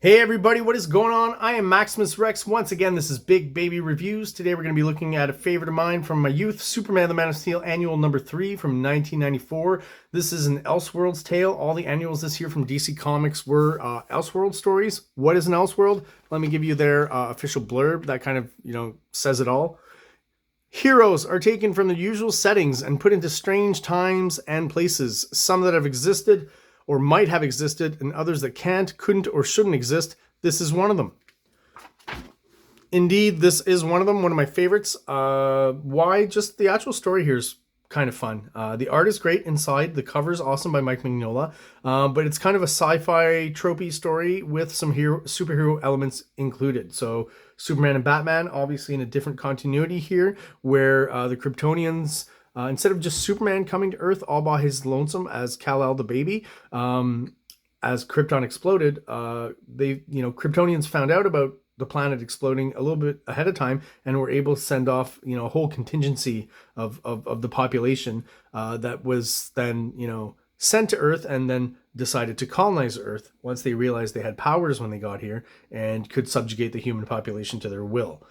Hey everybody, what is going on? I am Maximus Rex. Once again, this is Big Baby Reviews. Today we're going to be looking at a favorite of mine from my youth, Superman the Man of Steel Annual number 3 from 1994. This is an Elseworlds tale. All the annuals this year from DC Comics were Elseworld stories. What is an Elseworld? Let me give you their official blurb that kind of, says it all. Heroes are taken from their usual settings and put into strange times and places, some that have existed or might have existed, and others that can't, couldn't, or shouldn't exist. This is one of them. Indeed, this is one of them, one of my favorites. Why? Just the actual story here is kind of fun. The art is great inside. The cover is awesome by Mike Mignola, but it's kind of a sci-fi tropey story with some superhero elements included. So Superman and Batman, obviously in a different continuity here, where the Kryptonians... instead of just Superman coming to Earth all by his lonesome as Kal-El the baby, as Krypton exploded, Kryptonians found out about the planet exploding a little bit ahead of time and were able to send off, a whole contingency of the population that was then, sent to Earth and then decided to colonize Earth once they realized they had powers when they got here and could subjugate the human population to their will.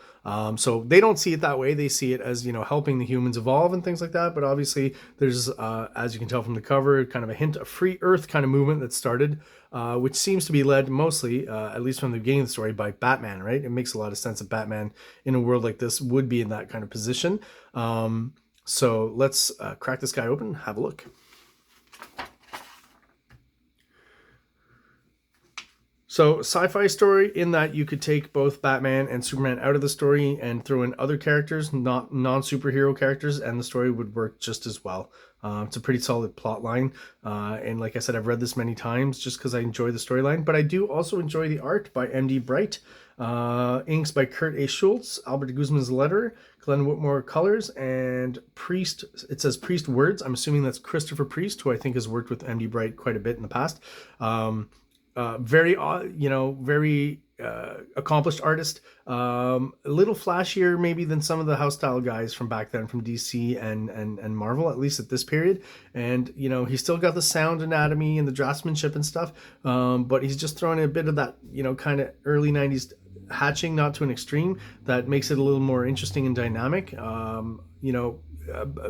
So they don't see it that way. They see it as, helping the humans evolve and things like that. But obviously there's, as you can tell from the cover, kind of a hint of free Earth kind of movement that started, which seems to be led mostly, at least from the beginning of the story, by Batman, right? It makes a lot of sense that Batman in a world like this would be in that kind of position. So let's crack this guy open, have a look. So sci-fi story in that you could take both Batman and Superman out of the story and throw in other characters, not non-superhero characters, and the story would work just as well. It's a pretty solid plot line. And like I said, I've read this many times just because I enjoy the storyline, but I do also enjoy the art by M.D. Bright, inks by Kurt A. Schultz, Albert Guzman's letter, Glenn Whitmore colors, and Priest, it says Priest words. I'm assuming that's Christopher Priest, who I think has worked with M.D. Bright quite a bit in the past. Very accomplished artist. A little flashier maybe than some of the house style guys from back then from DC and Marvel, at least at this period. And, he's still got the sound anatomy and the draftsmanship and stuff. But he's just throwing a bit of that, kind of early 90s hatching, not to an extreme, that makes it a little more interesting and dynamic.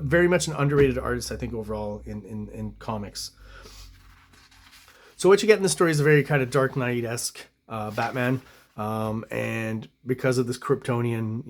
Very much an underrated artist, I think, overall in comics. So what you get in the story is a very kind of Dark Knight-esque Batman. And because of this Kryptonian,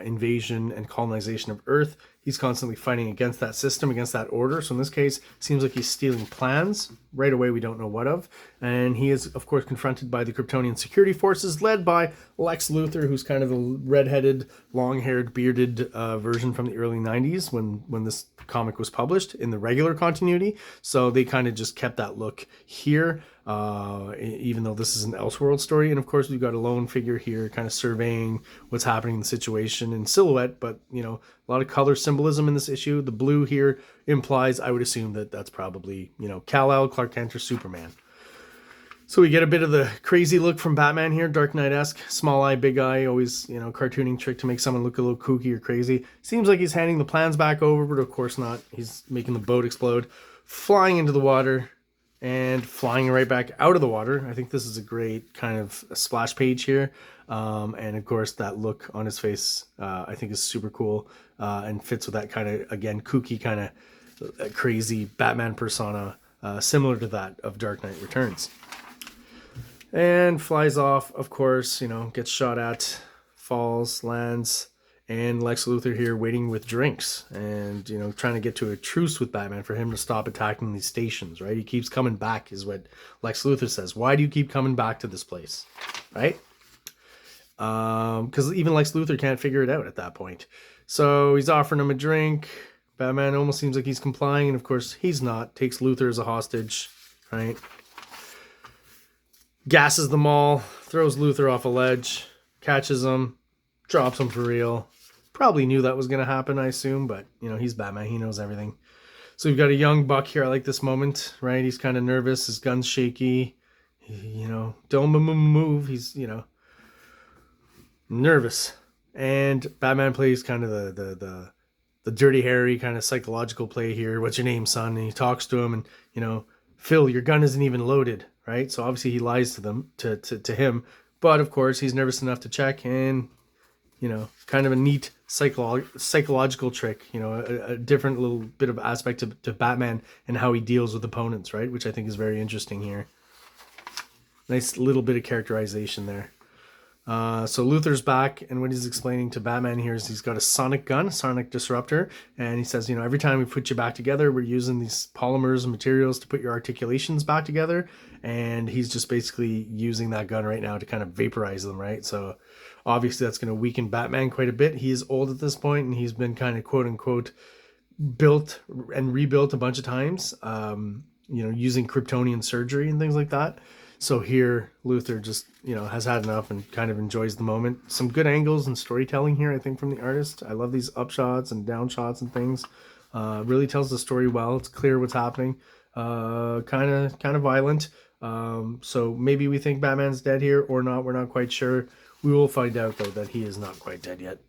invasion and colonization of Earth, he's constantly fighting against that system, against that order. So in this case, it seems like he's stealing plans. Right away, we don't know what of. And he is, of course, confronted by the Kryptonian security forces led by Lex Luthor, who's kind of a redheaded, long-haired, bearded version from the early 90s when this comic was published in the regular continuity. So they kind of just kept that look here, even though this is an Elseworld story. And of course, we've got a lone figure here kind of surveying what's happening in the situation in silhouette, but a lot of color symbolism in this issue. The blue here implies, I would assume, that that's probably, Kal-El, Clark Kent, or Superman. So we get a bit of the crazy look from Batman here, Dark Knight-esque, small eye, big eye, always, cartooning trick to make someone look a little kooky or crazy. Seems like he's handing the plans back over, but of course not. He's making the boat explode, flying into the water, and flying right back out of the water. I think this is a great kind of a splash page here. And of course, that look on his face, I think is super cool and fits with that kind of, again, kooky kind of crazy Batman persona, similar to that of Dark Knight Returns. And flies off, of course, gets shot at, falls, lands, and Lex Luthor here waiting with drinks and, trying to get to a truce with Batman for him to stop attacking these stations, right? He keeps coming back is what Lex Luthor says. Why do you keep coming back to this place, right? Because even Lex Luthor can't figure it out at that point. So he's offering him a drink. Batman almost seems like he's complying, and of course he's not. Takes Luthor as a hostage, right? Gasses them all, throws Luthor off a ledge, catches him, drops him for real. Probably knew that was going to happen, I assume, but, he's Batman. He knows everything. So we've got a young buck here. I like this moment, right? He's kind of nervous. His gun's shaky. Don't move. He's, nervous. And Batman plays kind of the Dirty Harry kind of psychological play here. What's your name, son? And he talks to him and, Phil, your gun isn't even loaded, right? So obviously he lies to them, to him. But of course, he's nervous enough to check, and kind of a neat psychological trick, a different little bit of aspect to Batman and how he deals with opponents, right? Which I think is very interesting here. Nice little bit of characterization there. So Luthor's back, and what he's explaining to Batman here is he's got a sonic gun, a sonic disruptor, and he says, every time we put you back together, we're using these polymers and materials to put your articulations back together, and he's just basically using that gun right now to kind of vaporize them, right? So obviously that's going to weaken Batman quite a bit. He is old at this point, and he's been kind of quote-unquote built and rebuilt a bunch of times, using Kryptonian surgery and things like that. So here, Luthor just, has had enough and kind of enjoys the moment. Some good angles and storytelling here, I think, from the artist. I love these up shots and down shots and things. Really tells the story well. It's clear what's happening. Kind of violent. So maybe we think Batman's dead here or not. We're not quite sure. We will find out, though, that he is not quite dead yet.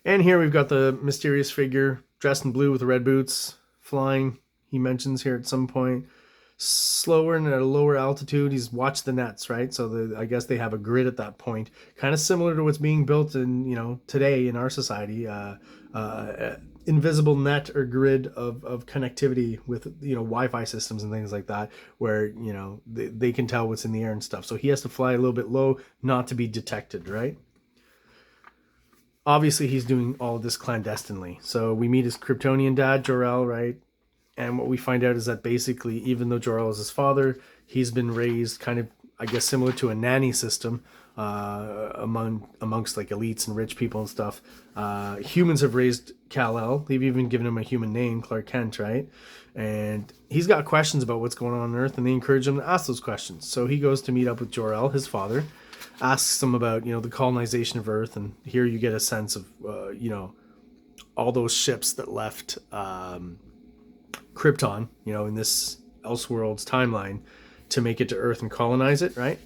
And here we've got the mysterious figure dressed in blue with red boots, flying. He mentions here at some point. Slower and at a lower altitude. He's watched the nets, right? So I guess they have a grid at that point, kind of similar to what's being built in today in our society. Invisible net or grid of connectivity with Wi-Fi systems and things like that, where they can tell what's in the air and stuff. So he has to fly a little bit low, not to be detected, right? Obviously, he's doing all of this clandestinely. So we meet his Kryptonian dad, Jor-El, right? And what we find out is that basically, even though Jor-El is his father, he's been raised kind of, I guess, similar to a nanny system amongst like elites and rich people and stuff. Humans have raised Kal-El. They've even given him a human name, Clark Kent, right? And he's got questions about what's going on Earth, and they encourage him to ask those questions. So he goes to meet up with Jor-El, his father, asks him about, the colonization of Earth, and here you get a sense of, all those ships that left Krypton, in this ELSEWORLDS timeline to make it to Earth and colonize it, right?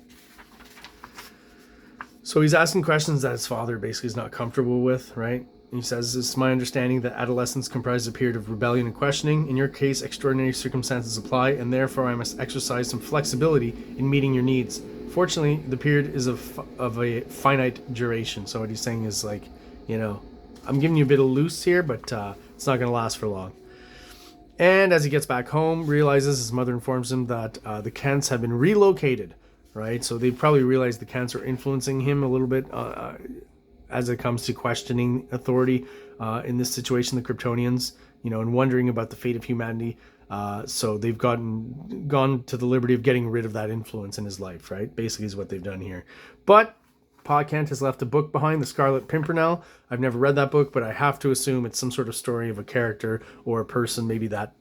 So he's asking questions that his father basically is not comfortable with, right? And he says, it's my understanding that adolescence comprises a period of rebellion and questioning. In your case, extraordinary circumstances apply, and therefore I must exercise some flexibility in meeting your needs. Fortunately, the period is of a finite duration. So what he's saying is like, I'm giving you a bit of loose here, but it's not going to last for long. And as he gets back home, realizes his mother informs him that the Kents have been relocated, right? So they probably realize the Kents are influencing him a little bit as it comes to questioning authority in this situation, the Kryptonians, and wondering about the fate of humanity. So they've gone to the liberty of getting rid of that influence in his life, right? Basically is what they've done here. But Pa Kent has left a book behind, The Scarlet Pimpernel. I've never read that book, but I have to assume it's some sort of story of a character or a person, maybe that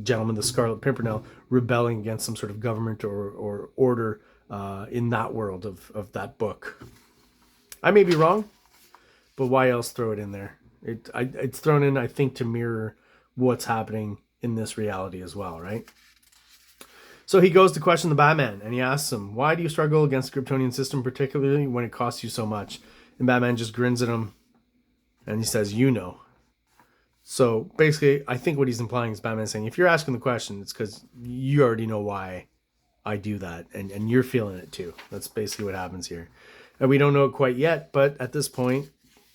gentleman, the Scarlet Pimpernel, rebelling against some sort of government or order in that world of that book. I may be wrong, but why else throw it in there? It's thrown in, I think, to mirror what's happening in this reality as well, right? So he goes to question the Batman, and he asks him, why do you struggle against the Kryptonian system, particularly when it costs you so much? And Batman just grins at him, and he says, So basically, I think what he's implying is Batman saying, if you're asking the question, it's because you already know why I do that, and you're feeling it too. That's basically what happens here. And we don't know it quite yet, but at this point,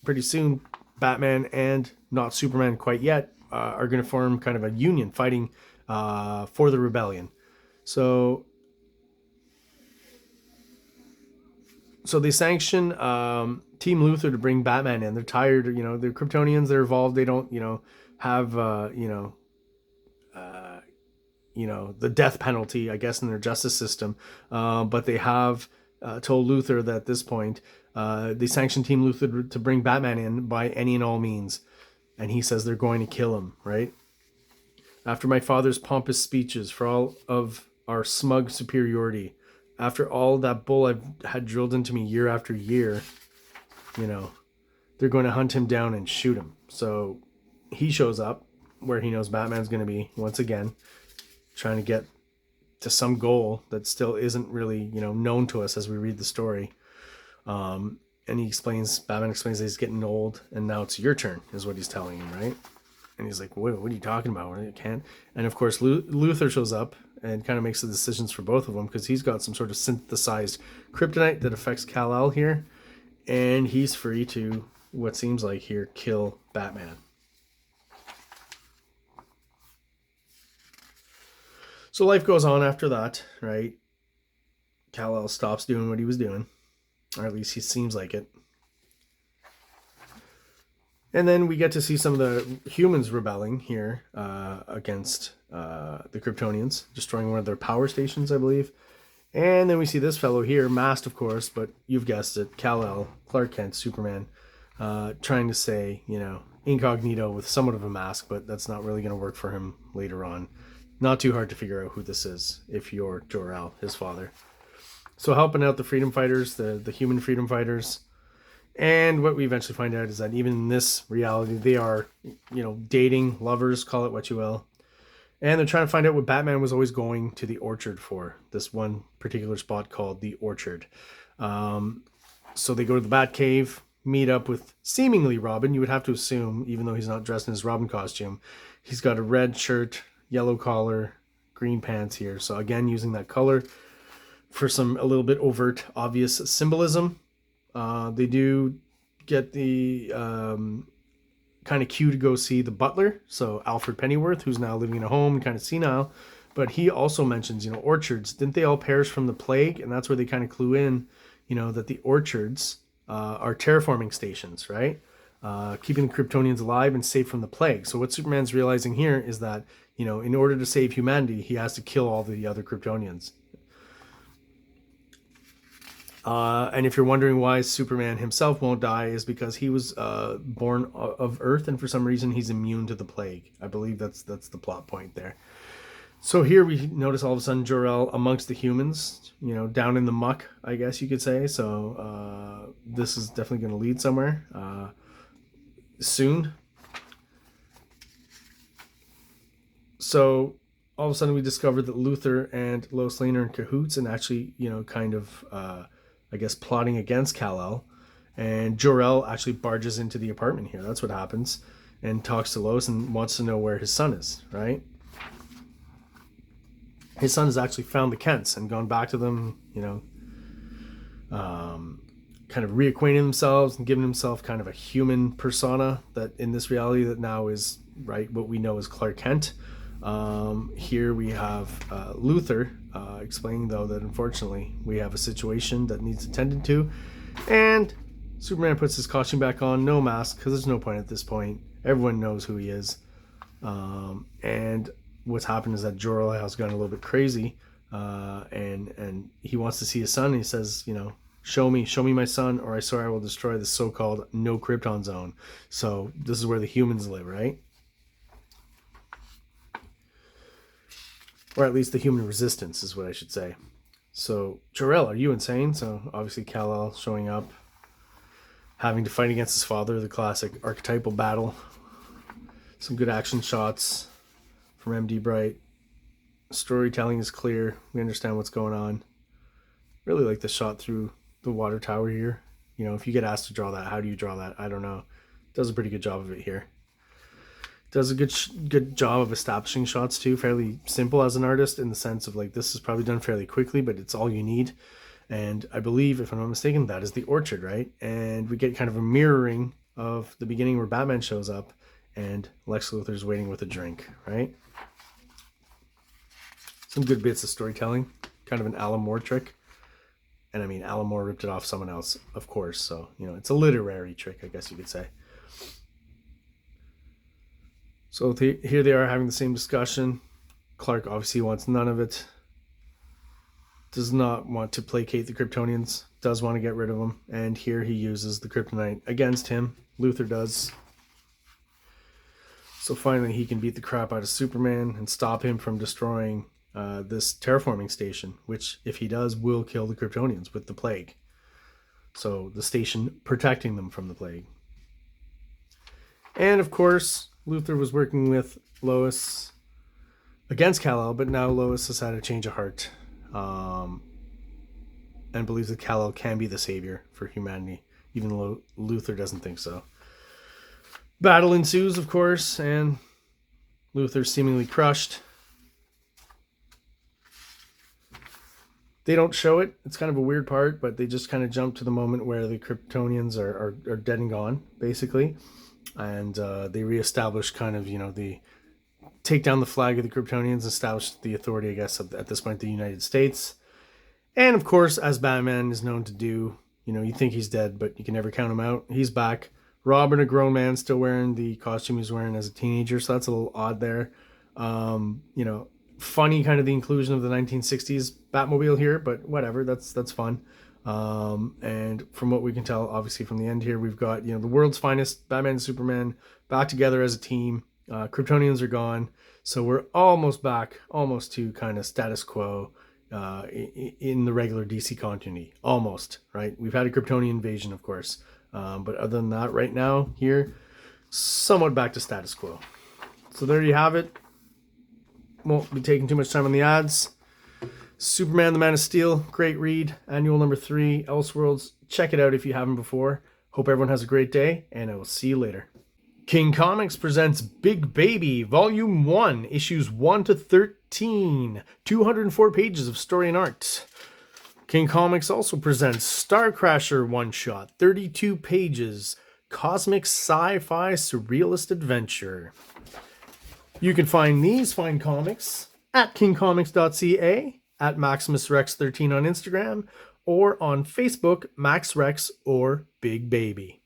pretty soon, Batman and not Superman quite yet are going to form kind of a union fighting for the rebellion. So they sanction Team Luthor to bring Batman in. They're tired, they're Kryptonians, they're evolved, they don't, have, the death penalty, I guess, in their justice system. But they have told Luthor that at this point, they sanction Team Luthor to bring Batman in by any and all means. And he says they're going to kill him, right? After my father's pompous speeches for all of our smug superiority, after all that bull I've had drilled into me year after year, they're going to hunt him down and shoot him. So he shows up where he knows Batman's going to be once again, trying to get to some goal that still isn't really, known to us as we read the story. And Batman explains that he's getting old and now it's your turn, is what he's telling him, right? And he's like, what are you talking about? I can't. And of course, Luthor shows up and kind of makes the decisions for both of them, because he's got some sort of synthesized kryptonite that affects Kal-El here, and he's free to, what seems like here, kill Batman. So life goes on after that, right? Kal-El stops doing what he was doing, or at least he seems like it. And then we get to see some of the humans rebelling here against the Kryptonians, destroying one of their power stations, I believe. And then we see this fellow here, masked, of course, but you've guessed it, Kal-El, Clark Kent, Superman, trying to say, you know, incognito with somewhat of a mask, but that's not really going to work for him later on. Not too hard to figure out who this is if you're Jor-El, his father. So helping out the freedom fighters, the human freedom fighters. And what we eventually find out is that even in this reality, they are, you know, dating, lovers, call it what you will. And they're trying to find out what Batman was always going to the Orchard for, this one particular spot called the Orchard. So they go to the Batcave, meet up with seemingly Robin. You would have to assume, even though he's not dressed in his Robin costume, he's got a red shirt, yellow collar, green pants here. So again, using that color for some a little bit overt, obvious symbolism. They do get the kind of cue to go see the butler, so Alfred Pennyworth, who's now living in a home, kind of senile. But he also mentions, you know, orchards. Didn't they all perish from the plague? And that's where they kind of clue in, you know, that the orchards are terraforming stations, right? Keeping the Kryptonians alive and safe from the plague. So what Superman's realizing here is that, you know, in order to save humanity, he has to kill all the other Kryptonians. And if you're wondering why Superman himself won't die, is because he was born of Earth, and for some reason he's immune to the plague. I believe that's the plot point there. So here we notice all of a sudden Jor-El amongst the humans, you know, down in the muck, I guess you could say. So this is definitely going to lead somewhere soon. So all of a sudden we discovered that Luthor and Lois Lane are in cahoots and actually, you know, kind of, I guess, plotting against Kal-El. And Jor-El actually barges into the apartment here. That's what happens. And talks to Lois and wants to know where his son is, right? His son has actually found the Kents and gone back to them, you know, kind of reacquainting themselves and giving himself kind of a human persona that in this reality that now is, right, what we know as Clark Kent. Here we have Luthor explaining, though, that unfortunately we have a situation that needs attended to, and Superman puts his costume back on, no mask, because there's no point at this point. Everyone knows who he is, and what's happened is that Jor-El has gone a little bit crazy, and he wants to see his son, and he says, you know, show me my son, or I swear I will destroy the so-called no Krypton zone. So this is where the humans live, right? Or at least the human resistance is what I should say. So, Jor-El, are you insane? So, obviously Kal-El showing up, having to fight against his father, the classic archetypal battle. Some good action shots from MD Bright. Storytelling is clear. We understand what's going on. Really like the shot through the water tower here. You know, if you get asked to draw that, how do you draw that? I don't know. Does a pretty good job of it here. Does a good job of establishing shots too. Fairly simple as an artist in the sense of like this is probably done fairly quickly, but it's all you need. And I believe, if I'm not mistaken, that is the orchard, right? And we get kind of a mirroring of the beginning where Batman shows up and Lex Luthor's waiting with a drink, right? Some good bits of storytelling, kind of an Alan Moore trick. And I mean, Alan Moore ripped it off someone else, of course. So, you know, it's a literary trick, I guess you could say. So here they are having the same discussion. Clark obviously wants none of it. Does not want to placate the Kryptonians. Does want to get rid of them. And here he uses the kryptonite against him. Luthor does. So finally he can beat the crap out of Superman and stop him from destroying this terraforming station, which, if he does, will kill the Kryptonians with the plague. So the station protecting them from the plague. And of course, Luthor was working with Lois against Kal-El, but now Lois has had a change of heart and believes that Kal-El can be the savior for humanity, even though Luthor doesn't think so. Battle ensues, of course, and Luthor seemingly crushed. They don't show it. It's kind of a weird part, but they just kind of jump to the moment where the Kryptonians are dead and gone, basically. And they reestablish kind of, the take down the flag of the Kryptonians, establish the authority, I guess, at this point, the United States. And of course, as Batman is known to do, you think he's dead, but you can never count him out. He's back. Robin, a grown man, still wearing the costume he was wearing as a teenager, so that's a little odd there. Funny kind of the inclusion of the 1960s Batmobile here, but whatever, that's fun. And from what we can tell, obviously from the end here, we've got, the world's finest Batman and Superman back together as a team. Kryptonians are gone, so we're almost back, almost to kind of status quo in the regular DC continuity. Almost, right? We've had a Kryptonian invasion, of course, but other than that, right now here, somewhat back to status quo. So there you have it. Won't be taking too much time on the ads. Superman the Man of Steel, great read. Annual number 3, Elseworlds. Check it out if you haven't before. Hope everyone has a great day, and I will see you later. King Comics presents Big Baby, Volume 1, Issues 1 to 13. 204 pages of story and art. King Comics also presents Star Crasher one-shot, 32 pages. Cosmic sci-fi surrealist adventure. You can find these fine comics at kingcomics.ca, at MaximusRex13 on Instagram, or on Facebook, MaxRex or Big Baby.